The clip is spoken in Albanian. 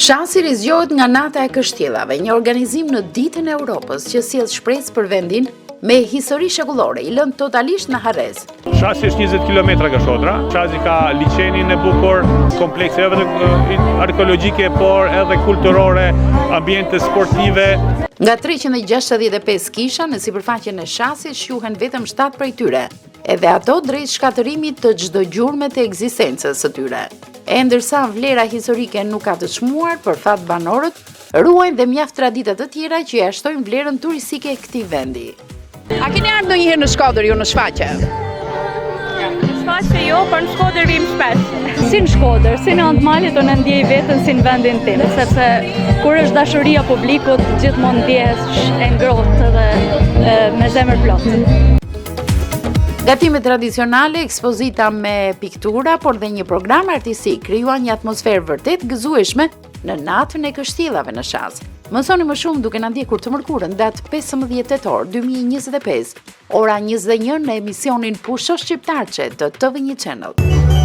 Shasi rizgjohet nga Nata e Kështjellave, një organizim në Ditën e Europës që sjell shpresë për vendin me histori shekullore, I lënë totalisht në harrez. Shasi është 20 km nga Shodra. Shasi ka liçenin e bukur, komplekse edhe arkeologjike, por edhe kulturore, ambiente sportive. Nga 365 kisha në sipërfaqen e Shasit shquhen vetëm 7 prej tyre, edhe ato drejt shkatërimit të çdo gjurme të ekzistencës së tyre. E ndërsa vlera historike nuk ka të çmuar, për fat banorët ruajnë dhe mjaft tradita të tjera që ja shtojnë vlerën turistike këtij vendi. A keni ardhur ndonjëherë në Shkodër ju në shfaqje? Në shfaqje jo, por në Shkodër vim shpesh. Si në Shkodër, si në Antmalit, unë ndjej veten si në vendin tim, sepse kur është dashuria publikut, gjithmonë ndjehesh e ngrohtë dhe me zemër plotë. Gatime tradicionale, ekspozita me piktura, por dhe një program artistik krijuan një atmosferë vërtet gëzueshme në Natën e Kështjellave në Shas. Mësoni më shumë duke na ndjekur të mërkurën datë 15 tetor 2025, ora 21 në emisionin Pusho Shqiptarçe të TV1 Channel.